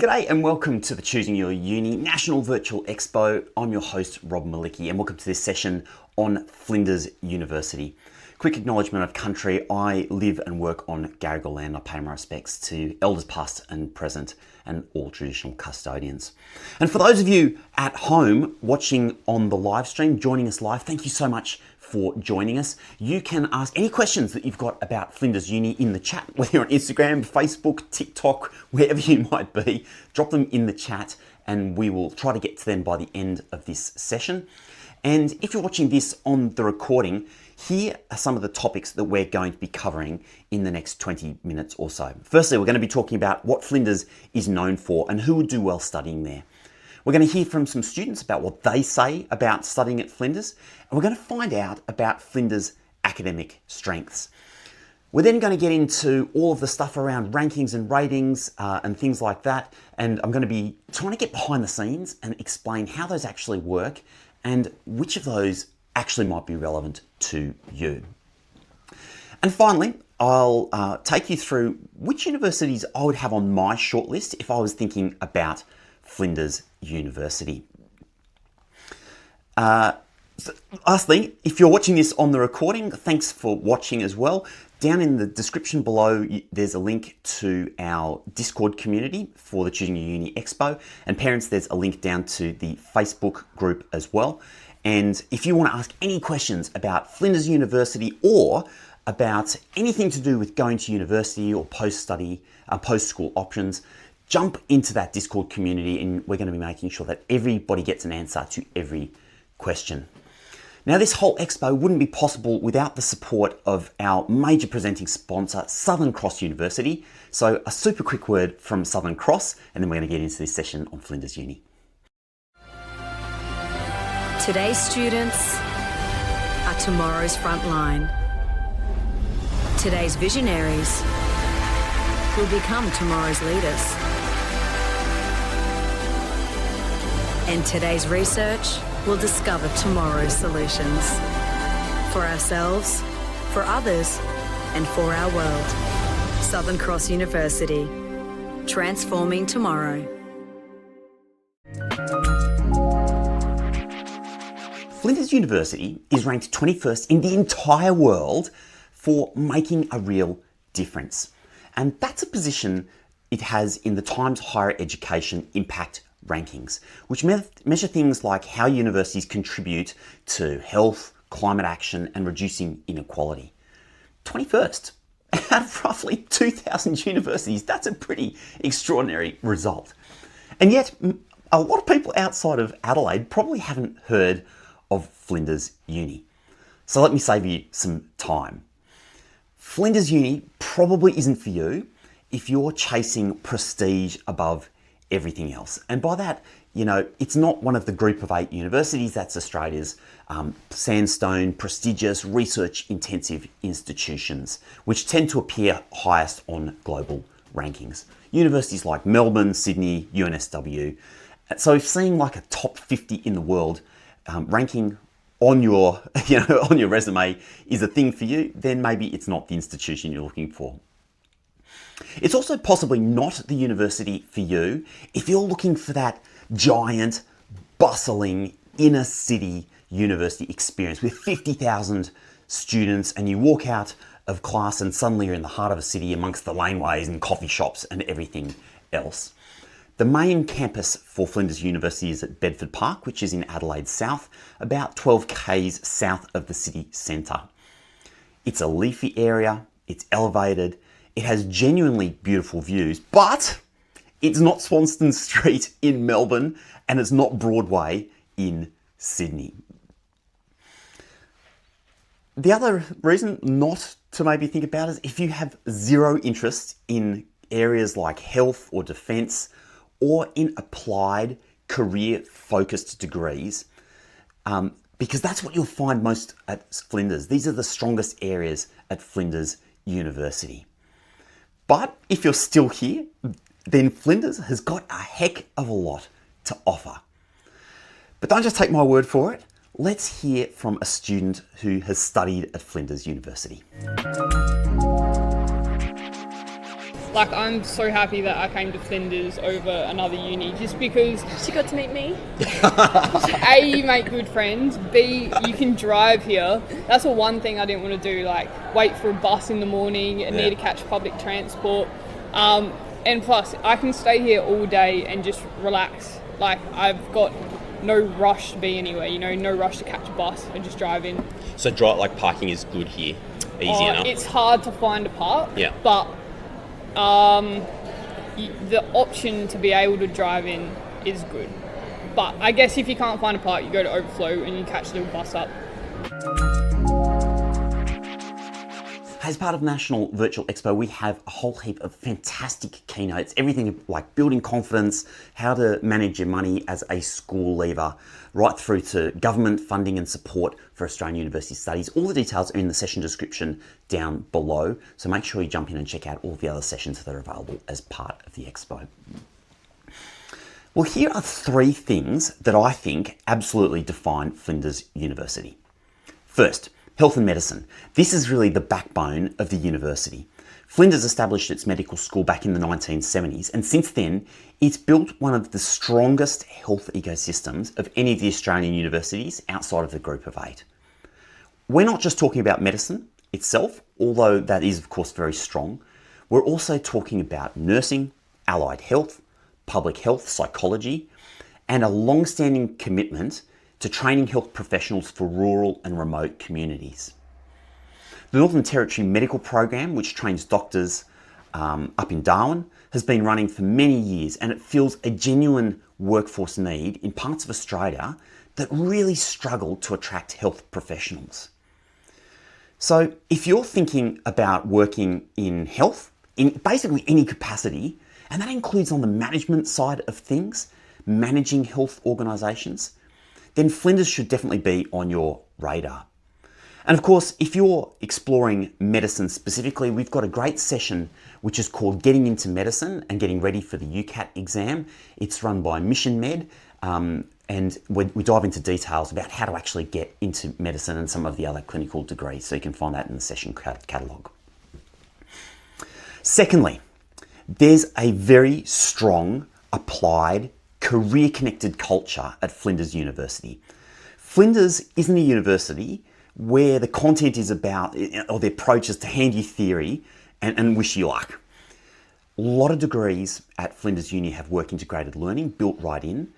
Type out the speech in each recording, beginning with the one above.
G'day and welcome to the Choosing Your Uni National Virtual Expo. I'm your host, Rob Malicki, and welcome to this session on Flinders University. Quick acknowledgement of country. I live and work on Gadigal land. I pay my respects to elders past and present and all traditional custodians. And for those of you at home watching on the live stream, joining us live, thank you so much for joining us. You can ask any questions that you've got about Flinders Uni in the chat, whether you're on Instagram, Facebook, TikTok, wherever you might be. Drop them in the chat and we will try to get to them by the end of this session. And if you're watching this on the recording, here are some of the topics that we're going to be covering in the next 20 minutes or so. Firstly, we're going to be talking about what Flinders is known for and who would do well studying there. We're going to hear from some students about what they say about studying at Flinders, and we're going to find out about Flinders' academic strengths. We're then going to get into all of the stuff around rankings and ratings and things like that, and I'm going to be trying to get behind the scenes and explain how those actually work and which of those actually might be relevant to you. And finally, I'll take you through which universities I would have on my shortlist if I was thinking about Flinders University. Lastly, if you're watching this on the recording, thanks for watching as well. Down in the description below, there's a link to our Discord community for the Choosing Your Uni Expo. And parents, there's a link down to the Facebook group as well. And if you want to ask any questions about Flinders University or about anything to do with going to university or post-study, post-school options, jump into that Discord community and we're going to be making sure that everybody gets an answer to every question. Now, this whole expo wouldn't be possible without the support of our major presenting sponsor, Southern Cross University. So a super quick word from Southern Cross, and then we're going to get into this session on Flinders Uni. Today's students are tomorrow's front line. Today's visionaries will become tomorrow's leaders. And today's research will discover tomorrow's solutions. For ourselves, for others, and for our world. Southern Cross University, transforming tomorrow. Flinders University is ranked 21st in the entire world for making a real difference. And that's a position it has in the Times Higher Education Impact rankings, which measure things like how universities contribute to health, climate action, and reducing inequality. 21st out of roughly 2,000 universities. That's a pretty extraordinary result. And yet, a lot of people outside of Adelaide probably haven't heard of Flinders Uni. So let me save you some time. Flinders Uni probably isn't for you if you're chasing prestige above everything else. And by that, you know, it's not one of the group of 8 universities. That's Australia's sandstone, prestigious, research-intensive institutions, which tend to appear highest on global rankings. Universities like Melbourne, Sydney, UNSW. So if seeing like a top 50 in the world ranking on your, on your resume is a thing for you, then maybe it's not the institution you're looking for. It's also possibly not the university for you if you're looking for that giant, bustling, inner city university experience with 50,000 students and you walk out of class and suddenly you're in the heart of a city amongst the laneways and coffee shops and everything else. The main campus for Flinders University is at Bedford Park, which is in Adelaide South, about 12 k's south of the city centre. It's a leafy area, it's elevated, it has genuinely beautiful views, but it's not Swanston Street in Melbourne and it's not Broadway in Sydney. The other reason not to maybe think about is if you have zero interest in areas like health or defence or in applied career-focused degrees, because that's what you'll find most at Flinders. These are the strongest areas at Flinders University. But if you're still here, then Flinders has got a heck of a lot to offer. But don't just take my word for it. Let's hear from a student who has studied at Flinders University. Like, I'm so happy that I came to Flinders over another uni, just because She got to meet me. A, you make good friends, B, you can drive here. That's the one thing I didn't want to do, like wait for a bus in the morning and need to catch public transport. And plus, I can stay here all day and just relax. Like, I've got no rush to be anywhere, no rush to catch a bus and just drive in. So parking is good here, easy enough. It's hard to find a park, Yeah. but the option to be able to drive in is good. But I guess if you can't find a park, you go to Overflow and you catch the bus up. As part of National Virtual Expo, we have a whole heap of fantastic keynotes, everything like building confidence, how to manage your money as a school leaver, right through to government funding and support for Australian university studies. All the details are in the session description down below, so make sure you jump in and check out all the other sessions that are available as part of the Expo. Well, here are three things that I think absolutely define Flinders University. First, health and medicine. This is really the backbone of the university. Flinders established its medical school back in the 1970s, and since then, it's built one of the strongest health ecosystems of any of the Australian universities outside of the group of 8. We're not just talking about medicine itself, although that is of course very strong. We're also talking about nursing, allied health, public health, psychology, and a long-standing commitment to training health professionals for rural and remote communities. The Northern Territory Medical Program, which trains doctors up in Darwin, has been running for many years, and it fills a genuine workforce need in parts of Australia that really struggle to attract health professionals. So if you're thinking about working in health, in basically any capacity, and that includes on the management side of things, managing health organisations, then Flinders should definitely be on your radar. And of course, if you're exploring medicine specifically, we've got a great session which is called Getting into Medicine and Getting Ready for the UCAT exam. It's run by Mission Med, and we dive into details about how to actually get into medicine and some of the other clinical degrees, so you can find that in the session catalogue. Secondly, there's a very strong applied career-connected culture at Flinders University. Flinders isn't a university where the content is about, or the approach is to hand you theory and wish you luck. A lot of degrees at Flinders Uni have work integrated learning built right in.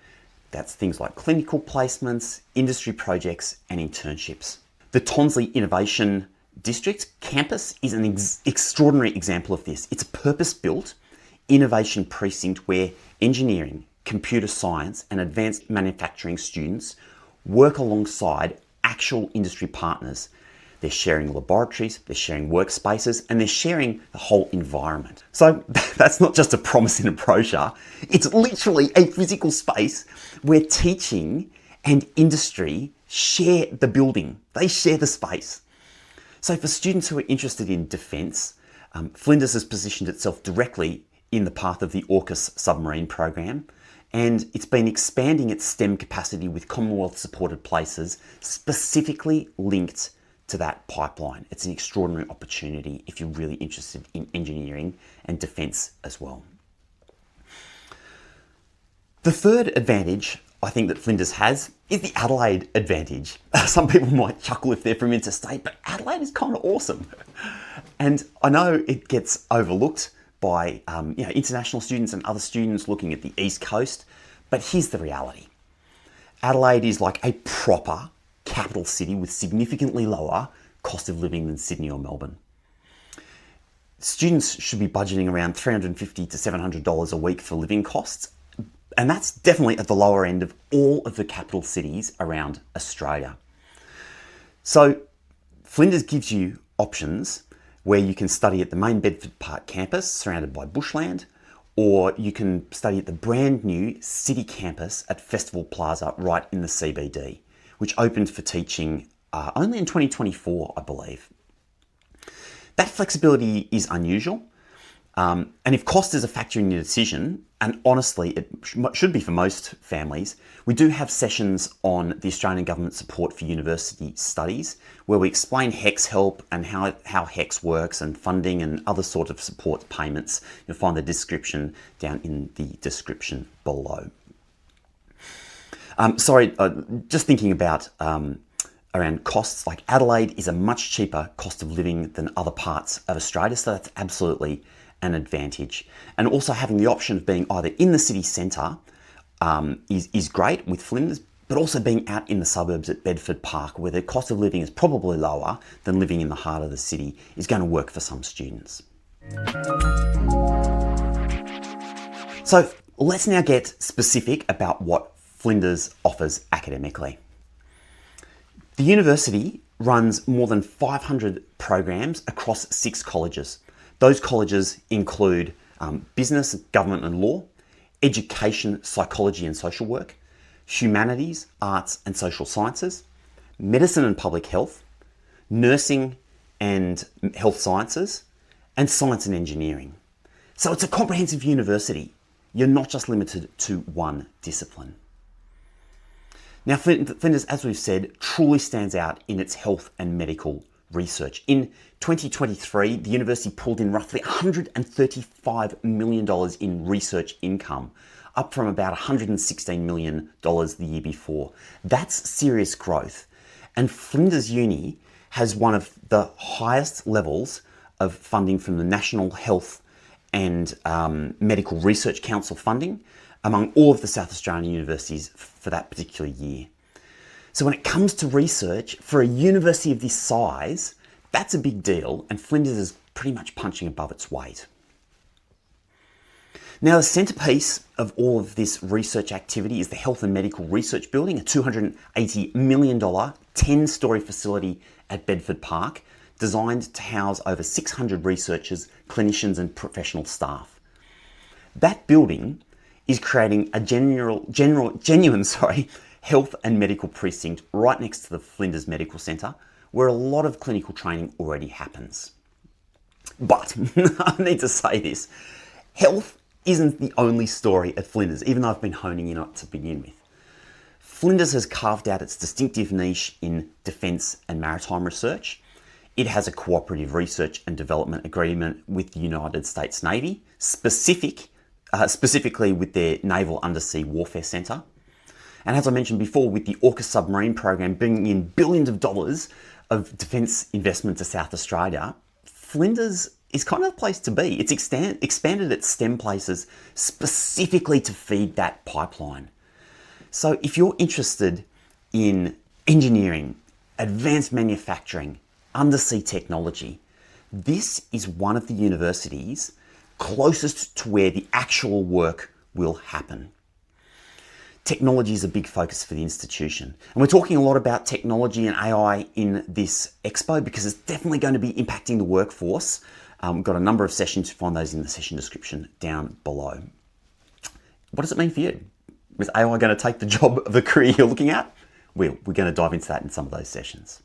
That's things like clinical placements, industry projects, and internships. The Tonsley Innovation District campus is an extraordinary example of this. It's a purpose-built innovation precinct where engineering, computer science, and advanced manufacturing students work alongside actual industry partners. They're sharing laboratories, they're sharing workspaces, and they're sharing the whole environment. So that's not just a promise in a brochure, it's literally a physical space where teaching and industry share the building. They share the space. So for students who are interested in defence, Flinders has positioned itself directly in the path of the AUKUS submarine program, and it's been expanding its STEM capacity with Commonwealth supported places specifically linked to that pipeline. It's an extraordinary opportunity if you're really interested in engineering and defence as well. The third advantage I think that Flinders has is the Adelaide advantage. Some people might chuckle if they're from interstate, but Adelaide is kind of awesome. And I know it gets overlooked by international students and other students looking at the East Coast, but here's the reality. Adelaide is like a proper capital city with significantly lower cost of living than Sydney or Melbourne. Students should be budgeting around $350 to $700 a week for living costs, and that's definitely at the lower end of all of the capital cities around Australia. So Flinders gives you options where you can study at the main Bedford Park campus surrounded by bushland, or you can study at the brand new city campus at Festival Plaza right in the CBD, which opened for teaching only in 2024, I believe. That flexibility is unusual, and if cost is a factor in your decision, and honestly it should be for most families, we do have sessions on the Australian Government support for university studies where we explain HECS help and how HECS works and funding and other sort of support payments. You'll find the description down in the description below. Just thinking about around costs, like Adelaide is a much cheaper cost of living than other parts of Australia, so that's absolutely an advantage. And also having the option of being either in the city centre is great with Flinders, but also being out in the suburbs at Bedford Park, where the cost of living is probably lower than living in the heart of the city, is going to work for some students. So let's now get specific about what Flinders offers academically. The university runs more than 500 programs across 6 colleges. Those colleges include business, government and law, education, psychology and social work, humanities, arts and social sciences, medicine and public health, nursing and health sciences, and science and engineering. So it's a comprehensive university. You're not just limited to one discipline. Now, Flinders, as we've said, truly stands out in its health and medical research. In 2023, the university pulled in roughly $135 million in research income, up from about $116 million the year before. That's serious growth. And Flinders Uni has one of the highest levels of funding from the National Health and Medical Research Council funding among all of the South Australian universities for that particular year. So when it comes to research, for a university of this size, that's a big deal, and Flinders is pretty much punching above its weight. Now, the centrepiece of all of this research activity is the Health and Medical Research Building, a $280 million 10-storey facility at Bedford Park, designed to house over 600 researchers, clinicians and professional staff. That building is creating a genuine health and medical precinct right next to the Flinders Medical Centre, where a lot of clinical training already happens. But I need to say this, health isn't the only story at Flinders, even though I've been honing in on it to begin with. Flinders has carved out its distinctive niche in defence and maritime research. It has a cooperative research and development agreement with the United States Navy, specifically with their Naval Undersea Warfare Centre. And as I mentioned before, with the AUKUS submarine program bringing in billions of dollars of defence investment to South Australia, Flinders is kind of the place to be. It's expanded its STEM places specifically to feed that pipeline. So if you're interested in engineering, advanced manufacturing, undersea technology, this is one of the universities closest to where the actual work will happen. Technology is a big focus for the institution. And we're talking a lot about technology and AI in this expo because it's definitely going to be impacting the workforce. We've got a number of sessions, you find those in the session description down below. What does it mean for you? Is AI going to take the job of the career you're looking at? We're going to dive into that in some of those sessions.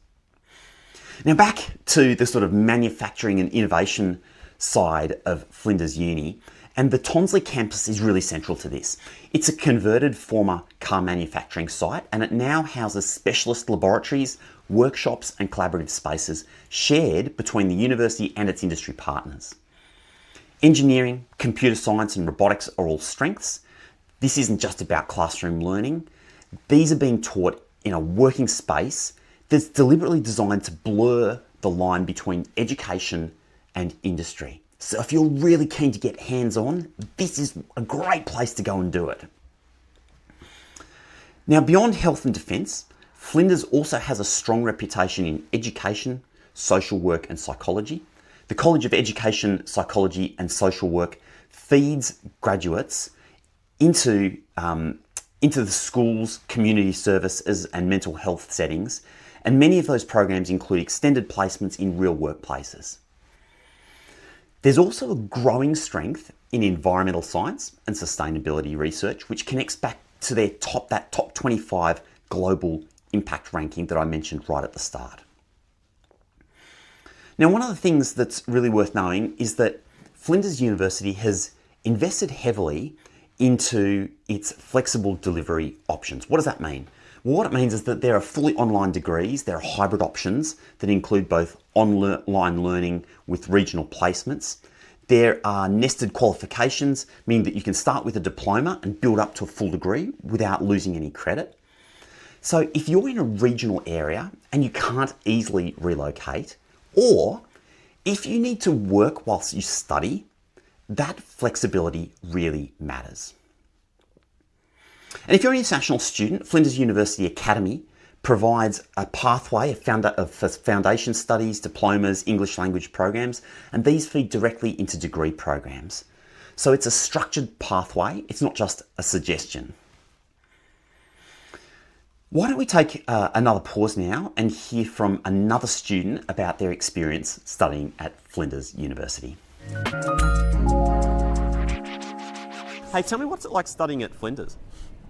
Now back to the sort of manufacturing and innovation side of Flinders Uni, and the Tonsley campus is really central to this. It's a converted former car manufacturing site, and it now houses specialist laboratories, workshops and collaborative spaces shared between the university and its industry partners. Engineering, computer science and robotics are all strengths. This isn't just about classroom learning. These are being taught in a working space that's deliberately designed to blur the line between education and industry. So if you're really keen to get hands-on, this is a great place to go and do it. Now, beyond health and defence, Flinders also has a strong reputation in education, social work and psychology. The College of Education, Psychology and Social Work feeds graduates into the schools, community services and mental health settings, and many of those programs include extended placements in real workplaces. There's also a growing strength in environmental science and sustainability research, which connects back to that top 25 global impact ranking that I mentioned right at the start. Now, one of the things that's really worth knowing is that Flinders University has invested heavily into its flexible delivery options. What does that mean? Well, what it means is that there are fully online degrees, there are hybrid options that include both online learning with regional placements. There are nested qualifications, meaning that you can start with a diploma and build up to a full degree without losing any credit. So if you're in a regional area and you can't easily relocate, or if you need to work whilst you study, that flexibility really matters. And if you're an international student, Flinders University Academy provides a pathway of foundation studies, diplomas, English language programs, and these feed directly into degree programs. So it's a structured pathway, it's not just a suggestion. Why don't we take another pause now and hear from another student about their experience studying at Flinders University. Hey, tell me what's it like studying at Flinders?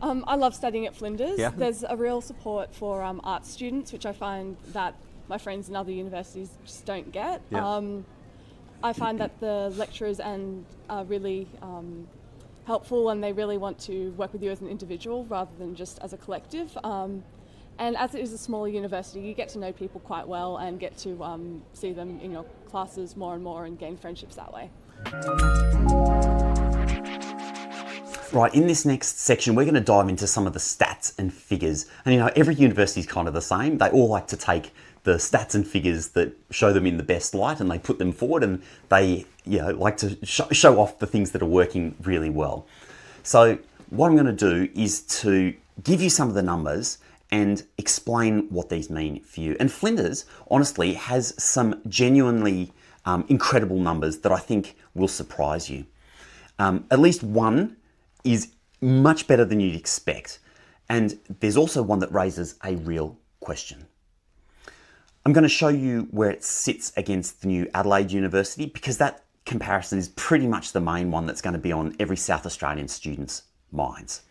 I love studying at Flinders. Yeah. There's a real support for art students, which I find that my friends in other universities just don't get. Yeah. I find that the lecturers are really helpful, and they really want to work with you as an individual rather than just as a collective. And as it is a smaller university, you get to know people quite well and get to see them in your classes more and more and gain friendships that way. Right, in this next section, we're going to dive into some of the stats and figures. And you know, every university is kind of the same. They all like to take the stats and figures that show them in the best light and they put them forward, and they like to show off the things that are working really well. So what I'm going to do is to give you some of the numbers and explain what these mean for you. And Flinders, honestly, has some genuinely incredible numbers that I think will surprise you. At least one is much better than you'd expect. And there's also one that raises a real question. I'm going to show you where it sits against the new Adelaide University, because that comparison is pretty much the main one that's going to be on every South Australian student's minds.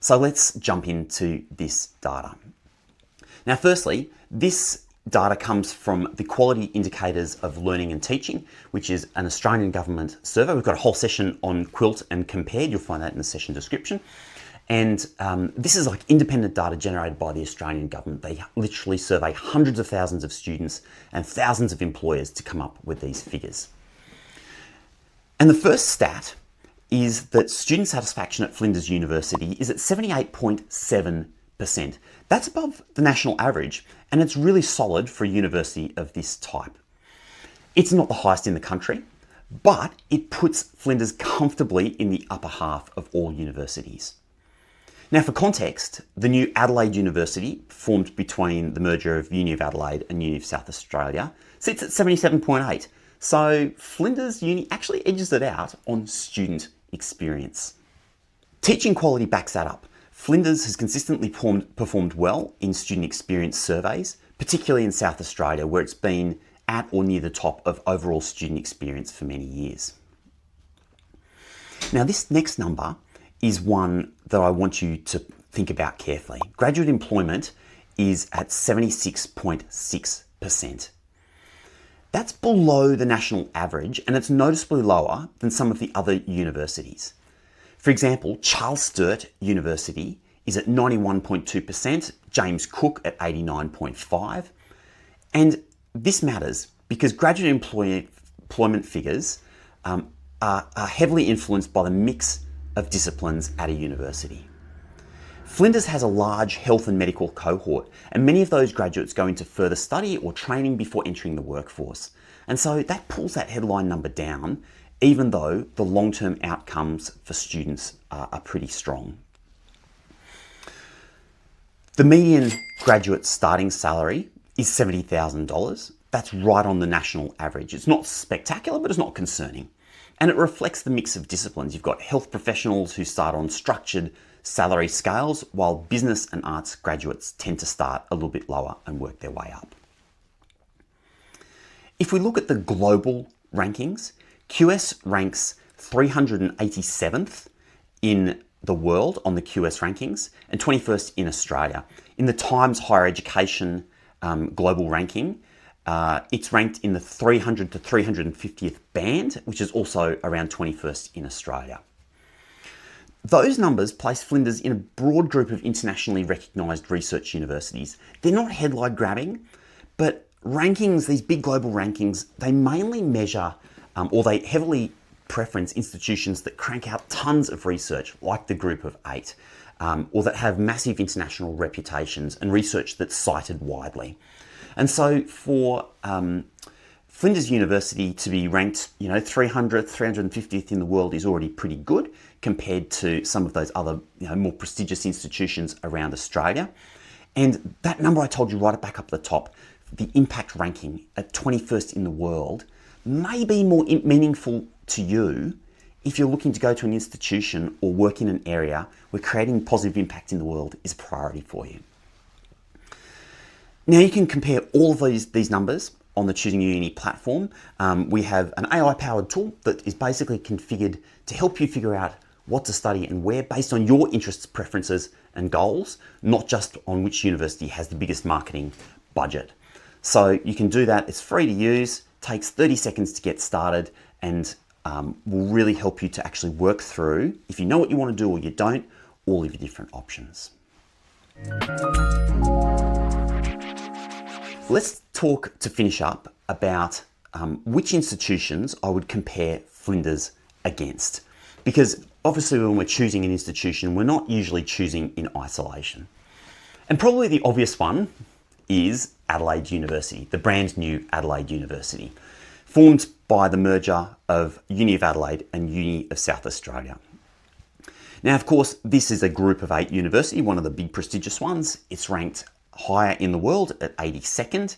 So let's jump into this data. Now, firstly, this data comes from the Quality Indicators of Learning and Teaching, which is an Australian government survey. We've got a whole session on Quilt and Compared. You'll find that in the session description. And this is like independent data generated by the Australian government. They literally survey hundreds of thousands of students and thousands of employers to come up with these figures. And the first stat is that student satisfaction at Flinders University is at 78.7%. That's above the national average, and it's really solid for a university of this type. It's not the highest in the country, but it puts Flinders comfortably in the upper half of all universities. Now, for context, the new Adelaide University, formed between the merger of Uni of Adelaide and Uni of South Australia, sits at 77.8. So Flinders Uni actually edges it out on student experience. Teaching quality backs that up. Flinders has consistently performed well in student experience surveys, particularly in South Australia, where it's been at or near the top of overall student experience for many years. Now, this next number is one that I want you to think about carefully. Graduate employment is at 76.6%. That's below the national average, and it's noticeably lower than some of the other universities. For example, Charles Sturt University is at 91.2%, James Cook at 89.5%. And this matters because graduate employment figures are heavily influenced by the mix of disciplines at a university. Flinders has a large health and medical cohort, and many of those graduates go into further study or training before entering the workforce. And so that pulls that headline number down, even though the long-term outcomes for students are pretty strong. The median graduate starting salary is $70,000. That's right on the national average. It's not spectacular, but it's not concerning. And it reflects the mix of disciplines. You've got health professionals who start on structured salary scales, while business and arts graduates tend to start a little bit lower and work their way up. If we look at the global rankings, QS ranks 387th in the world on the QS rankings and 21st in Australia. In the Times Higher Education global ranking, it's ranked in the 300 to 350th band, which is also around 21st in Australia. Those numbers place Flinders in a broad group of internationally recognised research universities. They're not headline grabbing, but rankings, these big global rankings, they mainly measure or they heavily preference institutions that crank out tons of research, like the Group of Eight, or that have massive international reputations and research that's cited widely. And so for Flinders University to be ranked, 300th, 350th in the world is already pretty good compared to some of those other, more prestigious institutions around Australia. And that number I told you right back up at the top, the impact ranking at 21st in the world, may be more meaningful to you if you're looking to go to an institution or work in an area where creating positive impact in the world is a priority for you. Now you can compare all of these numbers on the Choosing Your Uni platform. We have an AI-powered tool that is basically configured to help you figure out what to study and where based on your interests, preferences and goals, not just on which university has the biggest marketing budget. So you can do that. It's free to use, takes 30 seconds to get started, and will really help you to actually work through, if you know what you want to do or you don't, all of your different options. Let's talk to finish up about which institutions I would compare Flinders against. Because obviously when we're choosing an institution, we're not usually choosing in isolation. And probably the obvious one is Adelaide University, the brand new Adelaide University, formed by the merger of Uni of Adelaide and Uni of South Australia. Now, of course, this is a Group of 8 university, one of the big prestigious ones. It's ranked higher in the world at 82nd,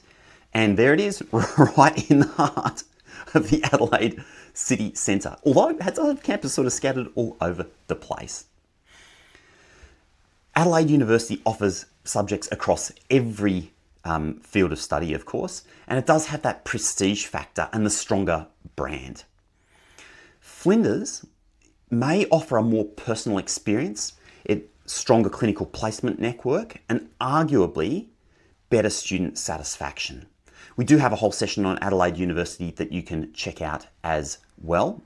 and there it is, right in the heart of the Adelaide city centre, although it has a campus sort of scattered all over the place. Adelaide University offers subjects across every field of study, of course, and it does have that prestige factor and the stronger brand. Flinders may offer a more personal experience, stronger clinical placement network, and arguably better student satisfaction. We do have a whole session on Adelaide University that you can check out as well.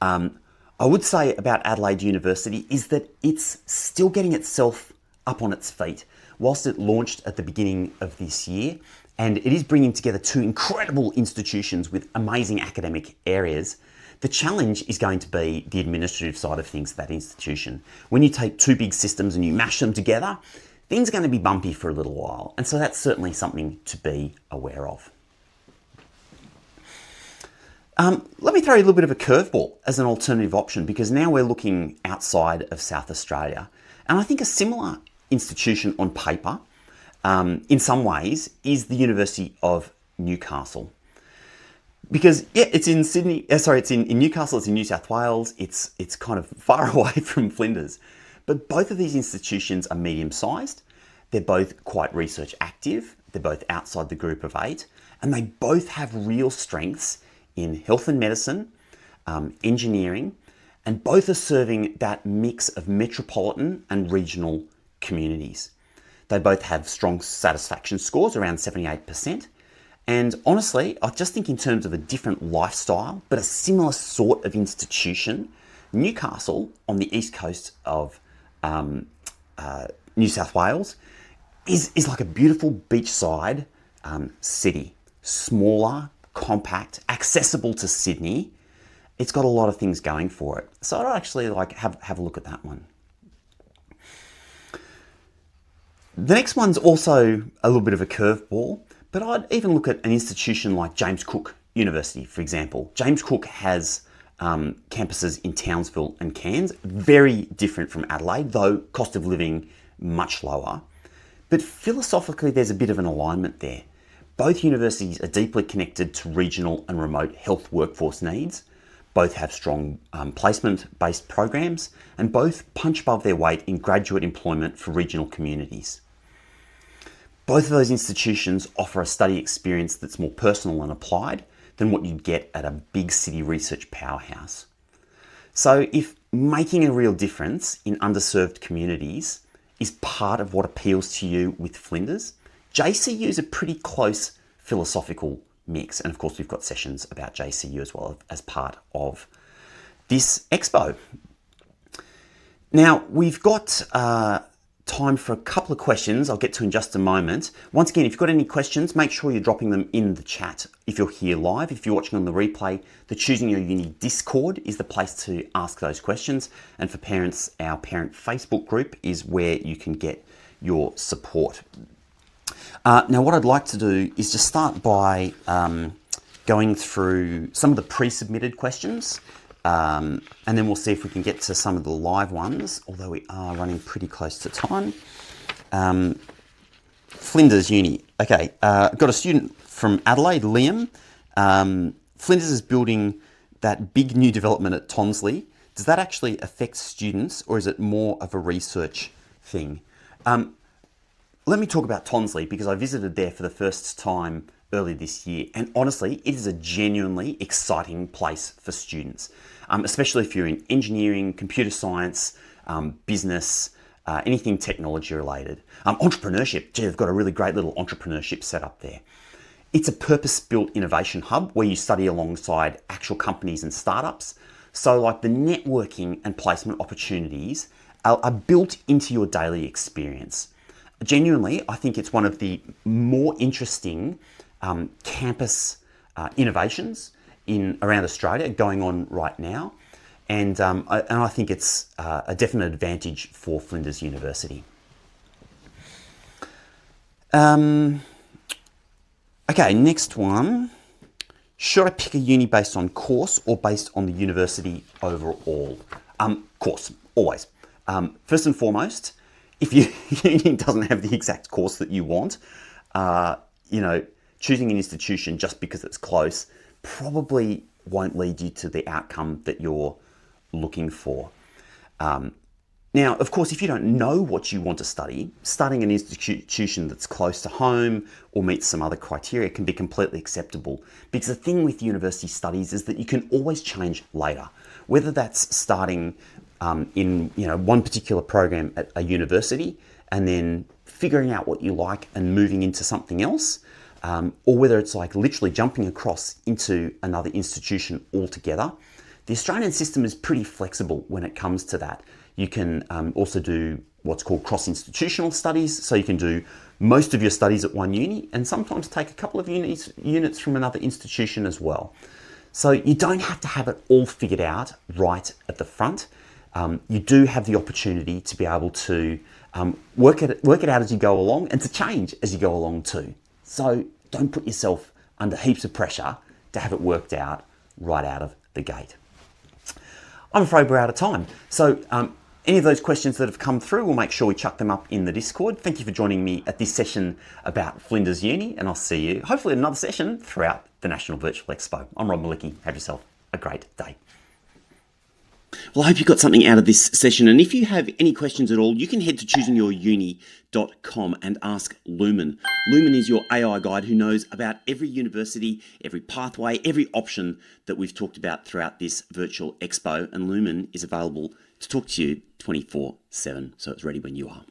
I would say about Adelaide University is that it's still getting itself up on its feet. Whilst it launched at the beginning of this year, and it is bringing together two incredible institutions with amazing academic areas, the challenge is going to be the administrative side of things at that institution. When you take two big systems and you mash them together, things are going to be bumpy for a little while. And so that's certainly something to be aware of. Let me throw you a little bit of a curveball as an alternative option, because now we're looking outside of South Australia. And I think a similar institution on paper, in some ways, is the University of Newcastle. Because it's in Sydney, it's in Newcastle, it's in New South Wales, it's kind of far away from Flinders. But both of these institutions are medium-sized, they're both quite research active, they're both outside the Group of 8, and they both have real strengths in health and medicine, engineering, and both are serving that mix of metropolitan and regional communities. They both have strong satisfaction scores, around 78%. And honestly, I just think in terms of a different lifestyle, but a similar sort of institution, Newcastle on the east coast of New South Wales is like a beautiful beachside city. Smaller, compact, accessible to Sydney. It's got a lot of things going for it. So I'd actually have a look at that one. The next one's also a little bit of a curveball, but I'd even look at an institution like James Cook University, for example. James Cook has campuses in Townsville and Cairns, very different from Adelaide, though cost of living much lower. But philosophically, there's a bit of an alignment there. Both universities are deeply connected to regional and remote health workforce needs. Both have strong placement-based programs, and both punch above their weight in graduate employment for regional communities. Both of those institutions offer a study experience that's more personal and applied than what you'd get at a big city research powerhouse. So if making a real difference in underserved communities is part of what appeals to you with Flinders, JCU is a pretty close philosophical mix. And of course, we've got sessions about JCU as well as part of this expo. Now, we've got time for a couple of questions I'll get to in just a moment. Once again, if you've got any questions, make sure you're dropping them in the chat if you're here live. If you're watching on the replay, the Choosing Your Uni Discord is the place to ask those questions. And for parents, our parent Facebook group is where you can get your support. Now, what I'd like to do is just start by going through some of the pre-submitted questions, and then we'll see if we can get to some of the live ones, although we are running pretty close to time. Flinders Uni. Okay, got a student from Adelaide, Liam. Flinders is building that big new development at Tonsley. Does that actually affect students, or is it more of a research thing? Let me talk about Tonsley, because I visited there for the first time earlier this year, and honestly, it is a genuinely exciting place for students, especially if you're in engineering, computer science, business, anything technology related. Entrepreneurship, gee, they've got a really great little entrepreneurship set up there. It's a purpose-built innovation hub where you study alongside actual companies and startups. So like the networking and placement opportunities are built into your daily experience. Genuinely, I think it's one of the more interesting campus innovations around Australia going on right now. And I think it's a definite advantage for Flinders University. Okay, next one. Should I pick a uni based on course or based on the university overall? Course, always. First and foremost, if your uni doesn't have the exact course that you want, choosing an institution just because it's close probably won't lead you to the outcome that you're looking for. Now, of course, if you don't know what you want to study, studying an institution that's close to home or meets some other criteria can be completely acceptable. Because the thing with university studies is that you can always change later, whether that's starting in one particular program at a university and then figuring out what you like and moving into something else, or whether it's like literally jumping across into another institution altogether. The Australian system is pretty flexible when it comes to that. You can also do what's called cross-institutional studies, so you can do most of your studies at one uni and sometimes take a couple of units from another institution as well. So you don't have to have it all figured out right at the front. You do have the opportunity to be able to work it out as you go along and to change as you go along too. So don't put yourself under heaps of pressure to have it worked out right out of the gate. I'm afraid we're out of time. So any of those questions that have come through, we'll make sure we chuck them up in the Discord. Thank you for joining me at this session about Flinders Uni, and I'll see you hopefully in another session throughout the National Virtual Expo. I'm Rob Malicki. Have yourself a great day. Well, I hope you got something out of this session, and if you have any questions at all, you can head to choosingyouruni.com and ask Lumen. Lumen is your AI guide who knows about every university, every pathway, every option that we've talked about throughout this virtual expo, and Lumen is available to talk to you 24/7, so it's ready when you are.